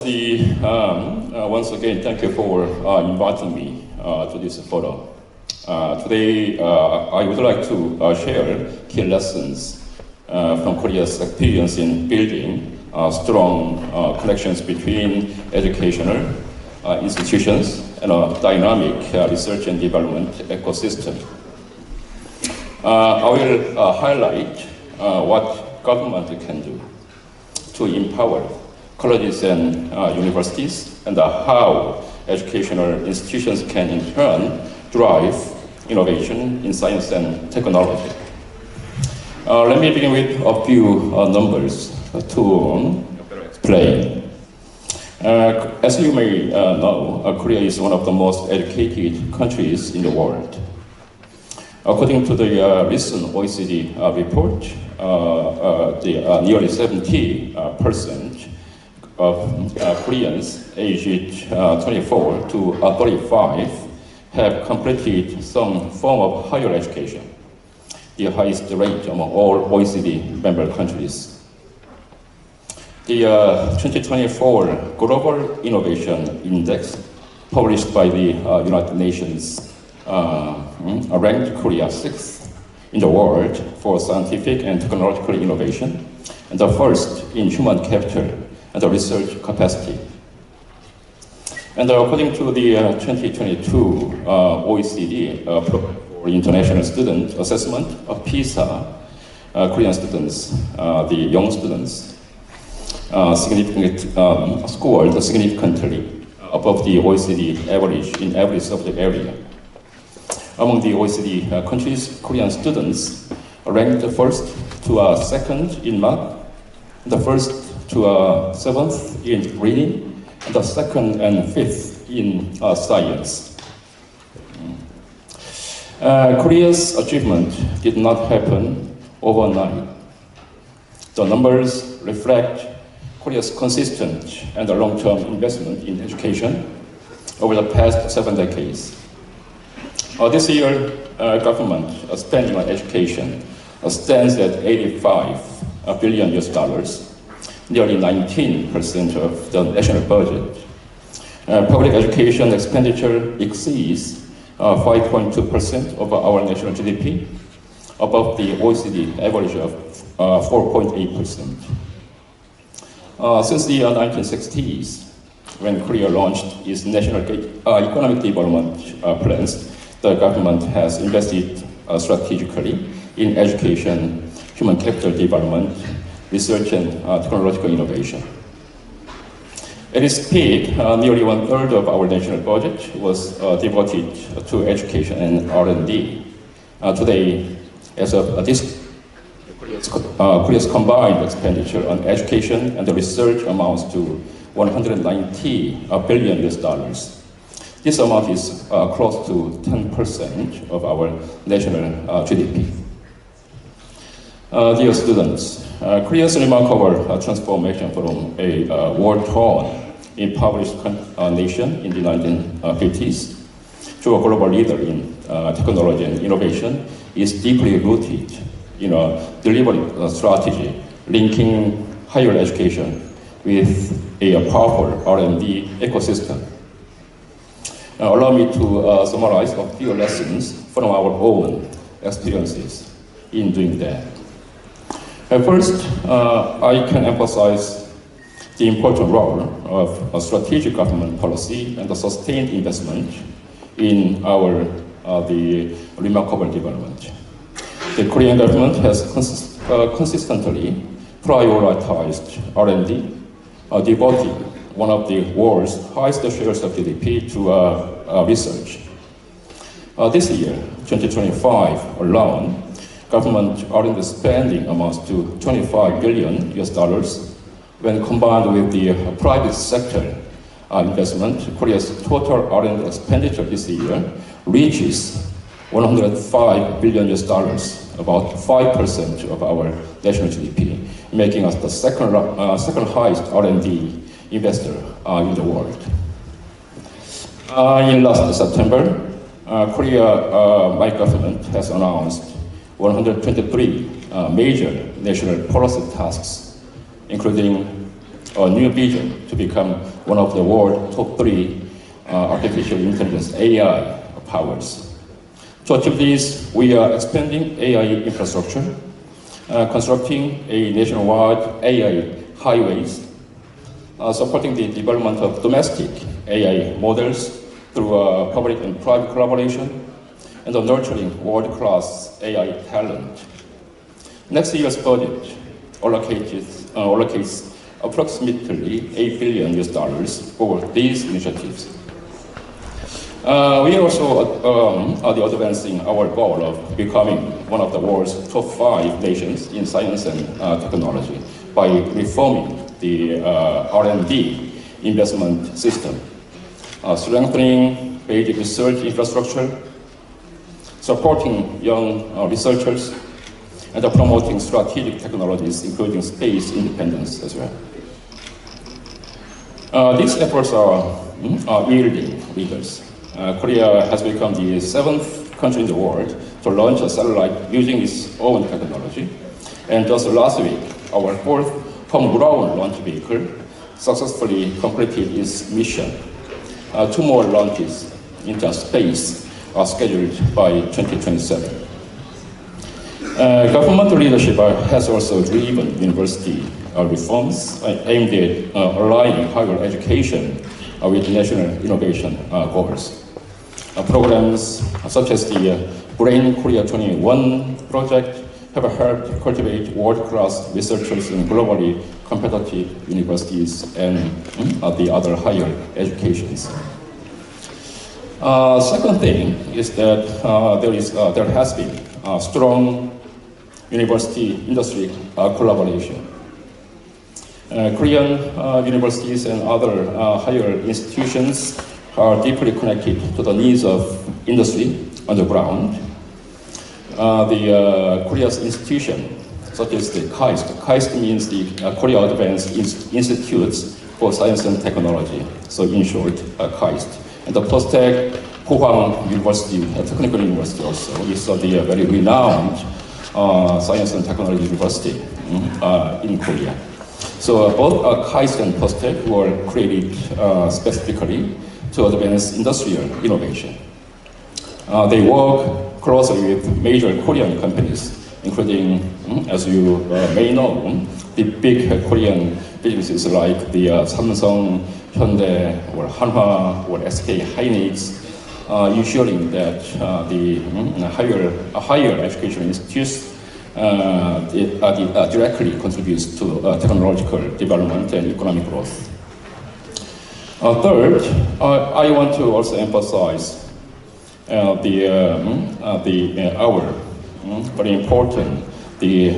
Once again, thank you for inviting me to this forum. Today, I would like to share key lessons from Korea's experience in building strong connections between educational institutions and a dynamic research and development ecosystem. I will highlight what government can do to empower colleges and universities, and how educational institutions can in turn drive innovation in science and technology. Let me begin with a few numbers to explain. As you may know, Korea is one of the most educated countries in the world. According to the recent OECD report, nearly 70% of Koreans aged 24 to 35 have completed some form of higher education, the highest rate among all OECD member countries. The 2024 Global Innovation Index, published by the United Nations, ranked Korea 6th in the world for scientific and technological innovation, and the first in human capital and the research capacity. And according to the 2022 OECD Program for International Student Assessment of PISA, Korean students, the young students, scored significantly above the OECD average in every subject area. Among the OECD countries, Korean students ranked first to second in math, the first to seventh in reading, and the second and fifth in science. Korea's achievement did not happen overnight. The numbers reflect Korea's consistent and long-term investment in education over the past 7 decades. This year, government spending on education stands at $85 billion US dollars, nearly 19% of the national budget. Public education expenditure exceeds 5.2% of our national GDP, above the OECD average of 4.8%. Since the 1960s, when Korea launched its national economic development plans, the government has invested strategically in education, human capital development, research and technological innovation. At its peak, nearly 1/3 of our national budget was devoted to education and R&D. Today, as of this, Korea's combined expenditure on education and research amounts to $190 billion US dollars. This amount is close to 10% of our national GDP. Dear students, Korea's remarkable transformation from a war-torn, impoverished nation in the 1950s to a global leader in technology and innovation is deeply rooted in a deliberate strategy linking higher education with a powerful R&D ecosystem. Allow me to summarize a few lessons from our own experiences in doing that. First, I can emphasize the important role of a strategic government policy and the sustained investment in the remarkable development. The Korean government has consistently prioritized R&D, devoting one of the world's highest shares of GDP to research. This year, 2025 alone, government R&D spending amounts to $25 billion US dollars. When combined with the private sector investment, Korea's total R&D expenditure this year reaches $105 billion US dollars, about 5% of our national GDP, making us the second highest R&D investor in the world. In last September, my government has announced 123 major national policy tasks, including a new vision to become one of the world's top 3 artificial intelligence AI powers. To achieve this, we are expanding AI infrastructure, constructing a nationwide AI highways, supporting the development of domestic AI models through public and private collaboration, and nurturing world-class AI talent. Next year's budget allocates approximately $8 billion for these initiatives. We also are advancing our goal of becoming one of the world's top 5 nations in science and technology by reforming the R&D investment system, strengthening basic research infrastructure, supporting young researchers, and promoting strategic technologies, including space independence as well. These efforts are yielding results. Korea has become the 7th country in the world to launch a satellite using its own technology. And just last week, our 4th homegrown launch vehicle successfully completed its mission. 2 more launches into space are scheduled by 2027. Government leadership has also driven university reforms aimed at aligning higher education with national innovation goals. Programs such as the Brain Korea 21 project have helped cultivate world-class researchers in globally competitive universities and the other higher educations. Second thing is that there has been strong university-industry collaboration. Korean universities and other higher institutions are deeply connected to the needs of industry on the ground. The Korea's institution, such as the KAIST means the Korea Advanced Institutes for Science and Technology, so in short, KAIST. And the post-tech Pohang University, a technical university also, is the very renowned science and technology university in Korea. So both KAIST and post-tech were created specifically to advance industrial innovation. They work closely with major Korean companies, including, as you may know, the big Korean businesses like the Samsung, Hyundai, or Hanwha, or SK Hynix, ensuring that the higher education institutes directly contributes to technological development and economic growth. Third, I want to also emphasize our very important the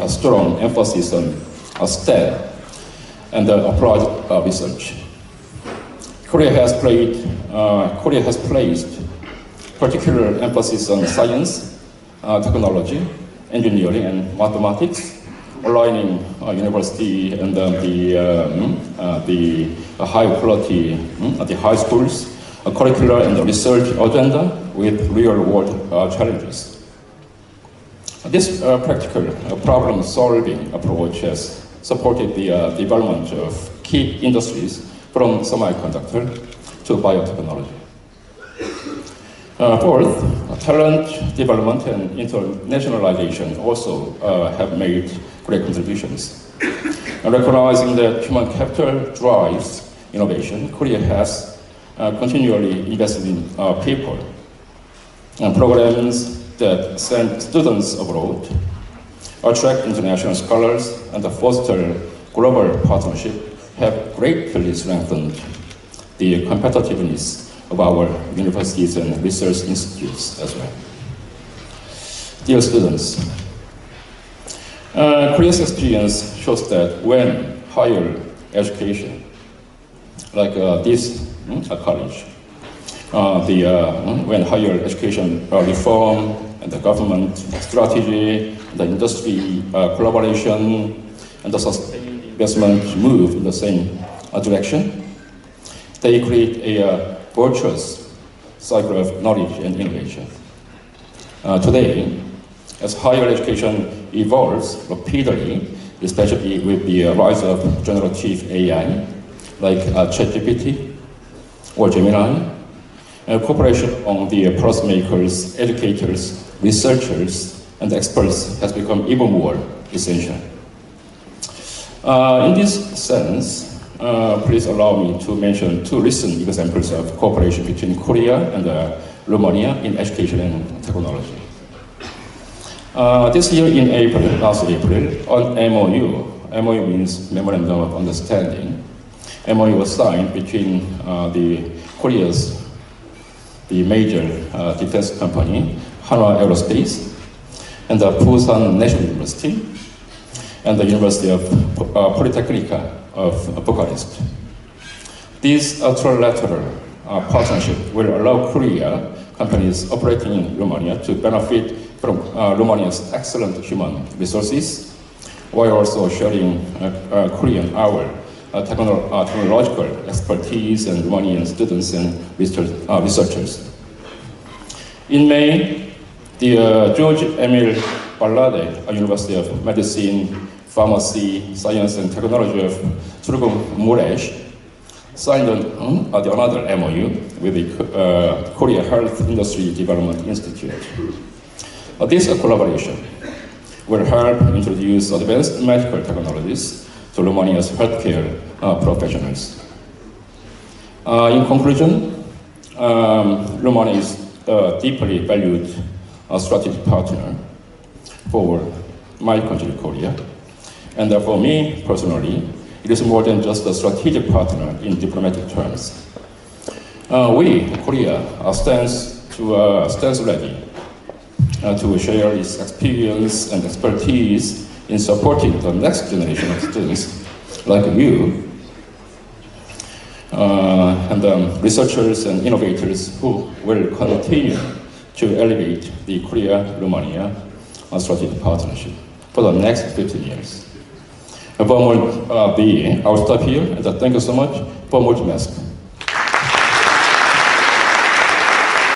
strong emphasis on STEM and applied research. Korea has placed particular emphasis on science, technology, engineering, and mathematics, aligning university and the high quality the high schools, curricular and research agenda with real-world challenges. This practical problem-solving approach has supported the development of key industries from semiconductor to biotechnology. Fourth, talent development and internationalization also have made great contributions. Recognizing that human capital drives innovation, Korea has continually invested in people and programs that send students abroad, attract international scholars, and foster global partnership have greatly strengthened the competitiveness of our universities and research institutes as well. Dear students, Korea's experience shows that when higher education, like this college, when higher education reform and the government strategy, the industry collaboration, and the sustained investment move in the same direction, they create a virtuous cycle of knowledge and innovation. Today, as higher education evolves rapidly, especially with the rise of generative AI, like ChatGPT or Gemini. Cooperation among the policymakers, educators, researchers, and experts has become even more essential. In this sense, please allow me to mention two recent examples of cooperation between Korea and Romania in education and technology. This year in April, last April, on MOU means Memorandum of Understanding, MOU was signed between the major defense company, Hanwha Aerospace, and the Busan National University, and the University of Polytechnica of Bucharest. This trilateral partnership will allow Korea companies operating in Romania to benefit from Romania's excellent human resources, while also sharing our technological expertise and Romanian students and researchers. In May, the George Emil Ballade, University of Medicine, Pharmacy, Science and Technology of Mureș, signed another MOU with the Korea Health Industry Development Institute. This collaboration will help introduce advanced medical technologies to Romania's healthcare professionals. In conclusion, Romania is a deeply valued strategic partner for my country, Korea, and for me personally, it is more than just a strategic partner in diplomatic terms. We, Korea, stands ready to share its experience and expertise in supporting the next generation of students like you, and researchers and innovators who will continue to elevate the Korea-Romania strategic partnership for the next 15 years. I'll stop here, and thank you so much. Vă mulțumesc.